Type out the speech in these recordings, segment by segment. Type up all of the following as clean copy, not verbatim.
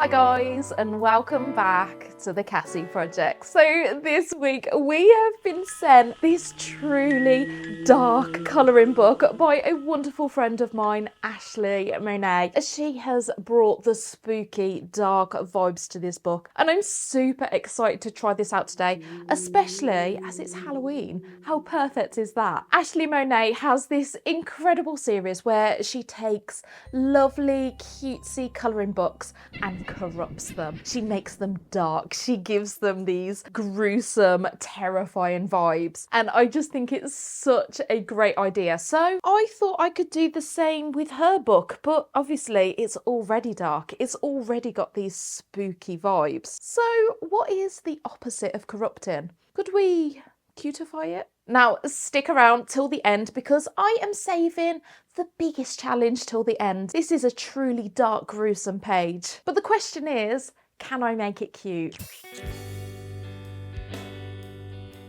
Hi guys, and welcome back to the Cassie Project. So this week we have been sent this truly dark colouring book by a wonderful friend of mine, Ashley Monet. She has brought the spooky dark vibes to this book and I'm super excited to try this out today, especially as it's Halloween. How perfect is that? Ashley Monet has this incredible series where she takes lovely cutesy colouring books and corrupts them. She makes them dark. She gives them these gruesome, terrifying vibes. And I just think it's such a great idea. So I thought I could do the same with her book, but obviously it's already dark. It's already got these spooky vibes. So what is the opposite of corrupting? Could we cutify it? Now, stick around till the end because I am saving the biggest challenge till the end. This is a truly dark, gruesome page. But the question is, can I make it cute?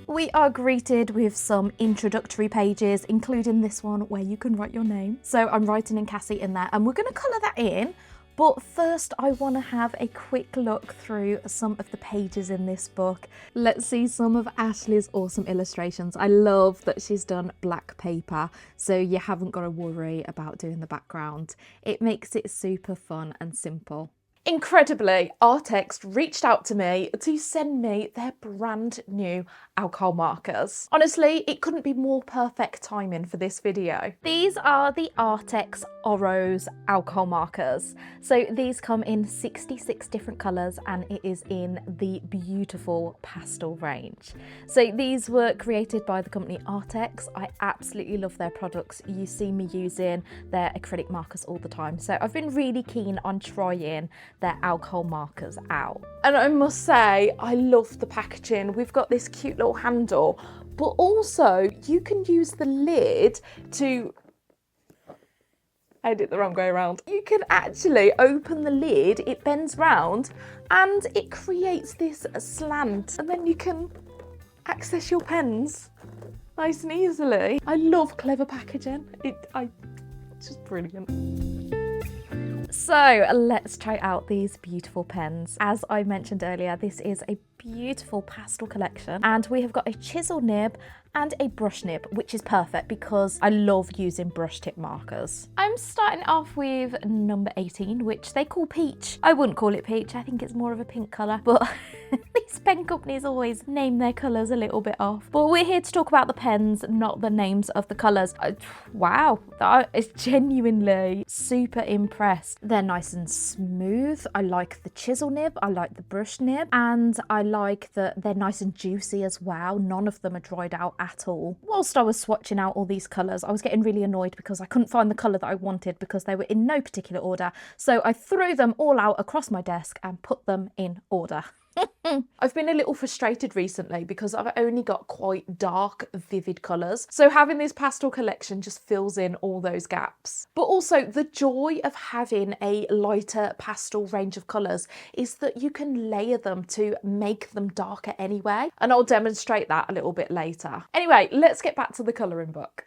We are greeted with some introductory pages, including this one where you can write your name. So I'm writing in Cassie in there and we're going to colour that in. But first I want to have a quick look through some of the pages in this book. Let's see some of Ashley's awesome illustrations. I love that she's done black paper, so you haven't got to worry about doing the background. It makes it super fun and simple. Incredibly, Arrtx reached out to me to send me their brand new alcohol markers. Honestly, it couldn't be more perfect timing for this video. These are the Arrtx Oros alcohol markers. So these come in 66 different colours and it is in the beautiful pastel range. So these were created by the company Arrtx. I absolutely love their products. You see me using their acrylic markers all the time. So I've been really keen on trying their alcohol markers out. And I must say, I love the packaging. We've got this cute little handle, but also you can use the lid to... I did it the wrong way around. You can actually open the lid, it bends round, and it creates this slant, and then you can access your pens nice and easily. I love clever packaging. It's just brilliant. So let's try out these beautiful pens. As I mentioned earlier, this is a beautiful pastel collection and we have got a chisel nib and a brush nib, which is perfect because I love using brush tip markers. I'm starting off with number 18, which they call peach. I wouldn't call it peach, I think it's more of a pink colour, but these pen companies always name their colours a little bit off. But we're here to talk about the pens, not the names of the colours. Wow, that is genuinely super impressed. They're nice and smooth. I like the chisel nib, I like the brush nib, and I like that they're nice and juicy as well. None of them are dried out at all. Whilst I was swatching out all these colours, I was getting really annoyed because I couldn't find the colour that I wanted because they were in no particular order. So I threw them all out across my desk and put them in order. I've been a little frustrated recently because I've only got quite dark, vivid colours. So having this pastel collection just fills in all those gaps. But also the joy of having a lighter pastel range of colours is that you can layer them to make them darker anyway. And I'll demonstrate that a little bit later. Anyway, let's get back to the colouring book.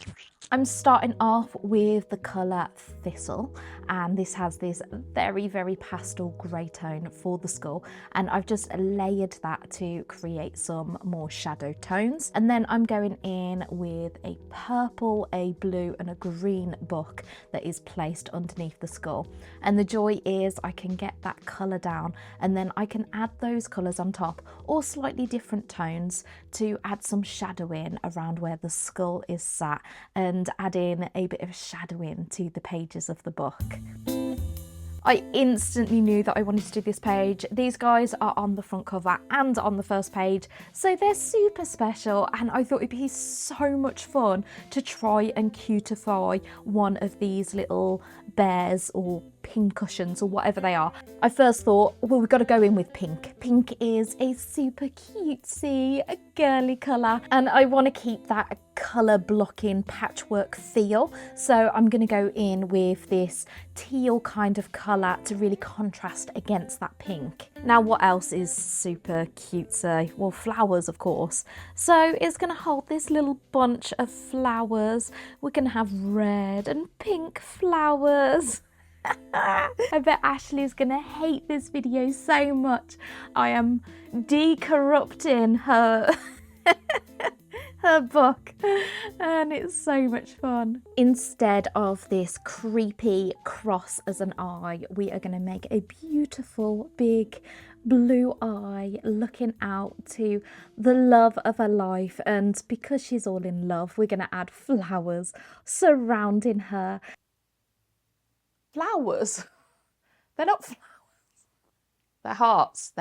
I'm starting off with the colour Thistle, and this has this very, very pastel grey tone for the skull, and I've just layered that to create some more shadow tones. And then I'm going in with a purple, a blue and a green book that is placed underneath the skull. And the joy is I can get that colour down and then I can add those colours on top or slightly different tones to add some shadowing around where the skull is sat and add in a bit of shadowing to the pages of the book. I instantly knew that I wanted to do this page. These guys are on the front cover and on the first page, so they're super special, and I thought it'd be so much fun to try and cutify one of these little bears or pincushions or whatever they are. I first thought, well, we've got to go in with pink. Pink is a super cutesy, girly colour, and I want to keep that colour blocking patchwork feel, so I'm going to go in with this teal kind of colour to really contrast against that pink. Now, what else is super cutesy? Well, flowers, of course. So it's going to hold this little bunch of flowers. We're going to have red and pink flowers. I bet Ashley's gonna hate this video so much. I am decorrupting her her book, and it's so much fun. Instead of this creepy cross as an eye, we are going to make a beautiful big blue eye looking out to the love of her life, and because she's all in love, we're going to add flowers surrounding her. Flowers? They're not flowers. They're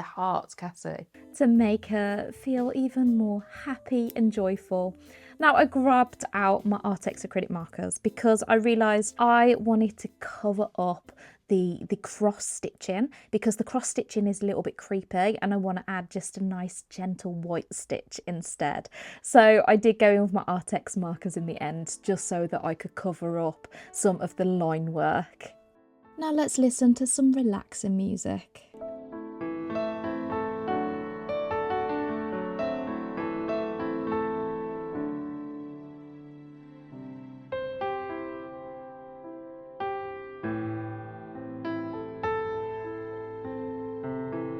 hearts, Cassie. To make her feel even more happy and joyful. Now, I grabbed out my Arrtx acrylic markers because I realised I wanted to cover up the cross stitching, because the cross stitching is a little bit creepy and I want to add just a nice gentle white stitch instead. So I did go in with my Arrtx markers in the end, just so that I could cover up some of the line work. Now let's listen to some relaxing music.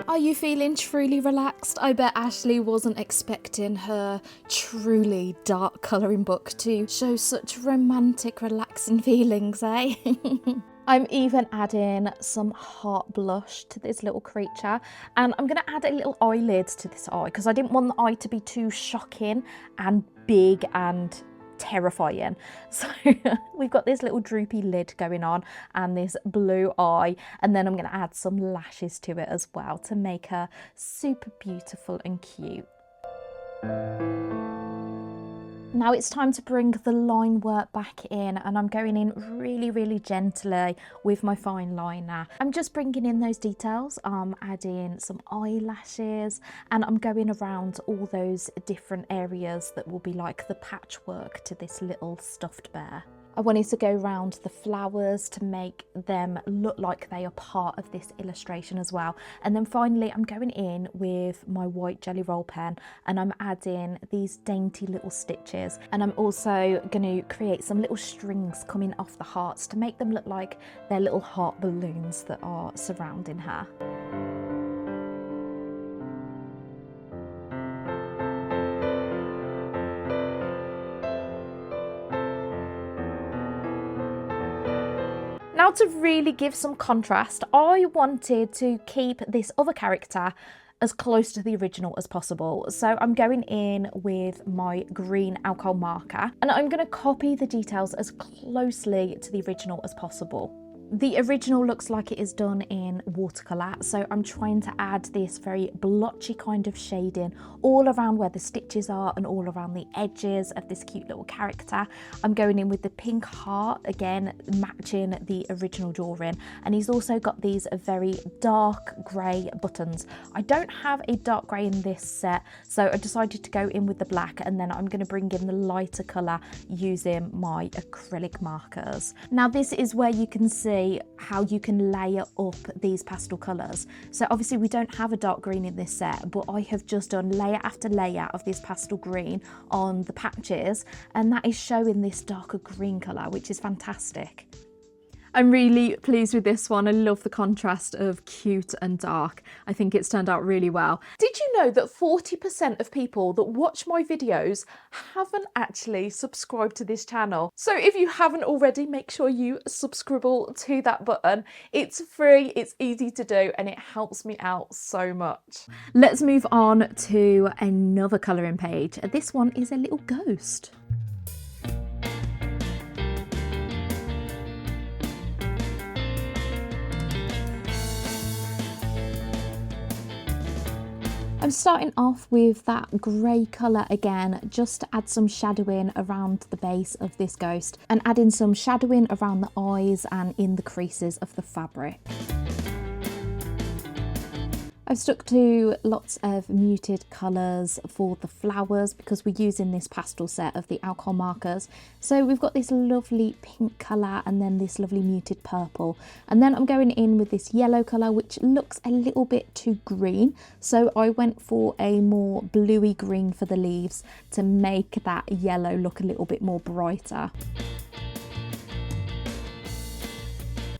Are you feeling truly relaxed? I bet Ashley wasn't expecting her truly dark colouring book to show such romantic, relaxing feelings, eh? I'm even adding some heart blush to this little creature, and I'm going to add a little eyelid to this eye because I didn't want the eye to be too shocking and big and terrifying. So we've got this little droopy lid going on and this blue eye, and then I'm going to add some lashes to it as well to make her super beautiful and cute. Now it's time to bring the line work back in, and I'm going in really gently with my fine liner. I'm just bringing in those details. I'm adding some eyelashes, and I'm going around all those different areas that will be like the patchwork to this little stuffed bear. I wanted to go around the flowers to make them look like they are part of this illustration as well. And then finally I'm going in with my white jelly roll pen and I'm adding these dainty little stitches, and I'm also going to create some little strings coming off the hearts to make them look like they're little heart balloons that are surrounding her. Now, to really give some contrast, I wanted to keep this other character as close to the original as possible. So I'm going in with my green alcohol marker and I'm going to copy the details as closely to the original as possible. The original looks like it is done in watercolour, so I'm trying to add this very blotchy kind of shading all around where the stitches are and all around the edges of this cute little character. I'm going in with the pink heart, again matching the original drawing, and he's also got these very dark grey buttons. I don't have a dark grey in this set, so I decided to go in with the black, and then I'm going to bring in the lighter colour using my acrylic markers. Now this is where you can see how you can layer up these pastel colours. So obviously we don't have a dark green in this set, but I have just done layer after layer of this pastel green on the patches, and that is showing this darker green colour, which is fantastic. I'm really pleased with this one. I love the contrast of cute and dark. I think it's turned out really well. Did you know that 40% of people that watch my videos haven't actually subscribed to this channel? So if you haven't already, make sure you subscribe to that button. It's free, it's easy to do, and it helps me out so much. Let's move on to another colouring page. This one is a little ghost. I'm starting off with that grey colour again, just to add some shadowing around the base of this ghost and adding some shadowing around the eyes and in the creases of the fabric. I've stuck to lots of muted colours for the flowers because we're using this pastel set of the alcohol markers. So we've got this lovely pink colour and then this lovely muted purple. And then I'm going in with this yellow colour, which looks a little bit too green. So I went for a more bluey green for the leaves to make that yellow look a little bit more brighter.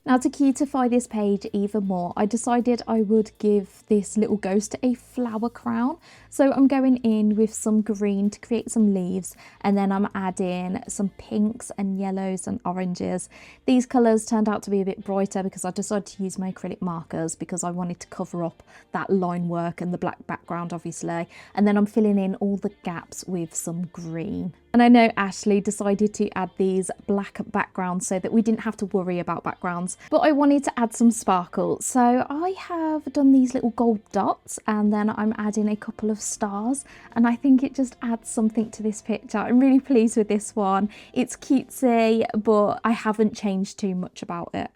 Now to cutify this page even more, I decided I would give this little ghost a flower crown. So I'm going in with some green to create some leaves, and then I'm adding some pinks and yellows and oranges. These colours turned out to be a bit brighter because I decided to use my acrylic markers because I wanted to cover up that line work and the black background obviously. And then I'm filling in all the gaps with some green. And I know Ashley decided to add these black backgrounds so that we didn't have to worry about backgrounds, but I wanted to add some sparkle. So I have done these little gold dots, and then I'm adding a couple of stars, and I think it just adds something to this picture. I'm really pleased with this one. It's cutesy, but I haven't changed too much about it.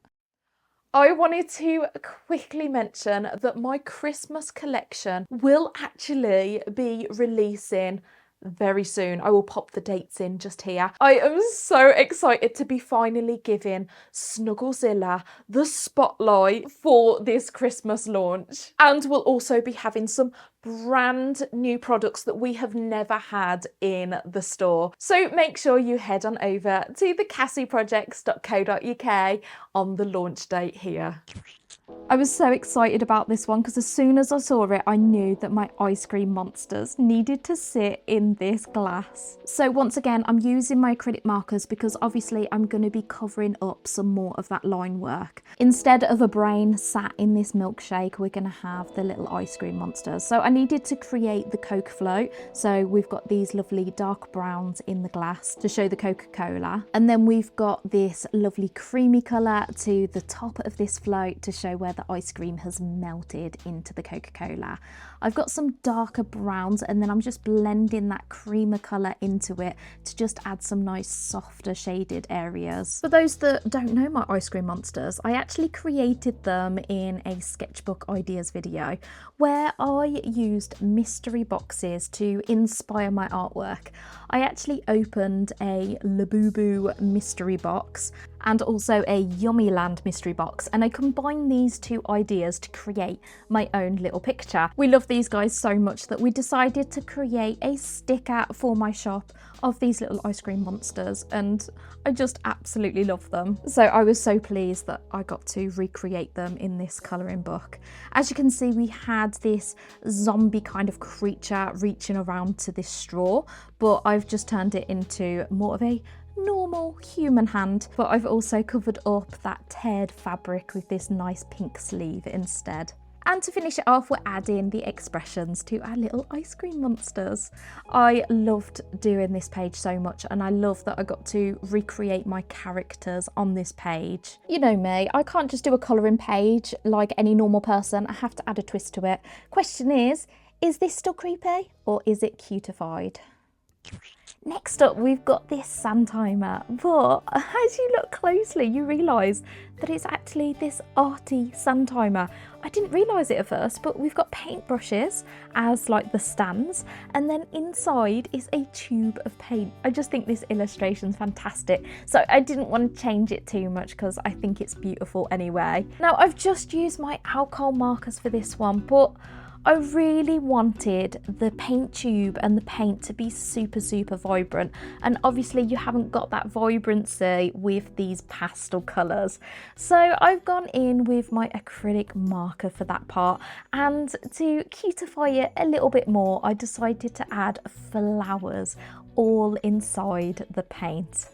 I wanted to quickly mention that my Christmas collection will actually be releasing very soon. I will pop the dates in just here. I am so excited to be finally giving Snugglezilla the spotlight for this Christmas launch. And we'll also be having some brand new products that we have never had in the store. So make sure you head on over to thecassieprojects.co.uk on the launch date here. I was so excited about this one because as soon as I saw it, I knew that my ice cream monsters needed to sit in this glass. So once again, I'm using my acrylic markers because obviously I'm going to be covering up some more of that line work. Instead of a brain sat in this milkshake, we're going to have the little ice cream monsters. So I needed to create the Coke float. So we've got these lovely dark browns in the glass to show the Coca-Cola. And then we've got this lovely creamy colour to the top of this float to show where the ice cream has melted into the Coca-Cola. I've got some darker browns, and then I'm just blending that creamer colour into it to just add some nice softer shaded areas. For those that don't know my ice cream monsters, I actually created them in a sketchbook ideas video where I used mystery boxes to inspire my artwork. I actually opened a Labubu mystery box and also a Yummyland mystery box, and I combined these two ideas to create my own little picture. We love these guys so much that we decided to create a sticker for my shop of these little ice cream monsters, and I just absolutely love them. So I was so pleased that I got to recreate them in this colouring book. As you can see, we had this zombie kind of creature reaching around to this straw, but I've just turned it into more of a normal human hand, but I've also covered up that teared fabric with this nice pink sleeve instead. And to finish it off, we're adding the expressions to our little ice cream monsters. I loved doing this page so much, and I love that I got to recreate my characters on this page. You know me, I can't just do a colouring page like any normal person. I have to add a twist to it. Question is this still creepy or is it cutified? Next up, we've got this sand timer, but as you look closely, you realise that it's actually this arty sand timer. I didn't realise it at first, but we've got paintbrushes as like the stands, and then inside is a tube of paint. I just think this illustration's fantastic, so I didn't want to change it too much because I think it's beautiful anyway. Now, I've just used my alcohol markers for this one, but I really wanted the paint tube and the paint to be super vibrant, and obviously you haven't got that vibrancy with these pastel colours. So I've gone in with my acrylic marker for that part, and to cutify it a little bit more, I decided to add flowers all inside the paint.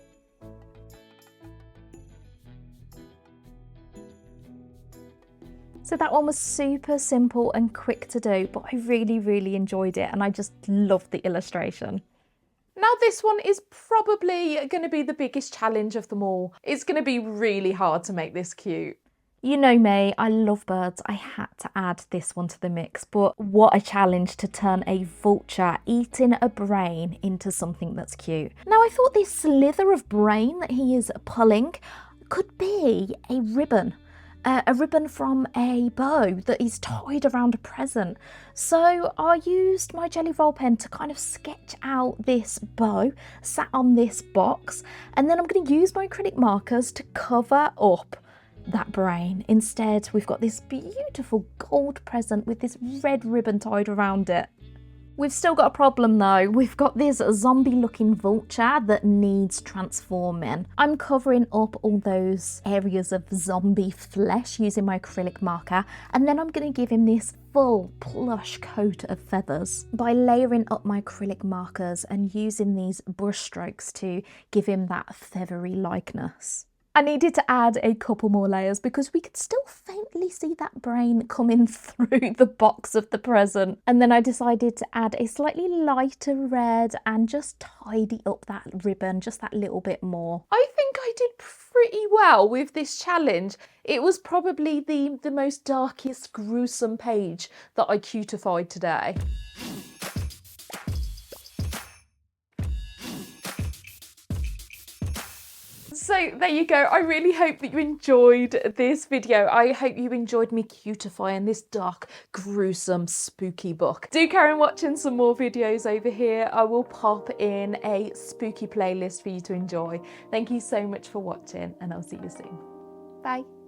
So that one was super simple and quick to do, but I really enjoyed it, and I just loved the illustration. Now this one is probably going to be the biggest challenge of them all. It's going to be really hard to make this cute. You know me, I love birds. I had to add this one to the mix, but what a challenge to turn a vulture eating a brain into something that's cute. Now I thought this slither of brain that he is pulling could be a ribbon. A ribbon from a bow that is tied around a present. So I used my jelly roll pen to kind of sketch out this bow sat on this box, and then I'm going to use my acrylic markers to cover up that brain. Instead, we've got this beautiful gold present with this red ribbon tied around it. We've still got a problem though. We've got this zombie looking vulture that needs transforming. I'm covering up all those areas of zombie flesh using my acrylic marker, and then I'm going to give him this full plush coat of feathers by layering up my acrylic markers and using these brush strokes to give him that feathery likeness. I needed to add a couple more layers because we could still faintly see that brain coming through the box of the present. And then I decided to add a slightly lighter red and just tidy up that ribbon just that little bit more. I think I did pretty well with this challenge. It was probably the most darkest, gruesome page that I cutified today. So there you go. I really hope that you enjoyed this video. I hope you enjoyed me cutifying this dark, gruesome, spooky book. Do carry on watching some more videos over here. I will pop in a spooky playlist for you to enjoy. Thank you so much for watching, and I'll see you soon. Bye.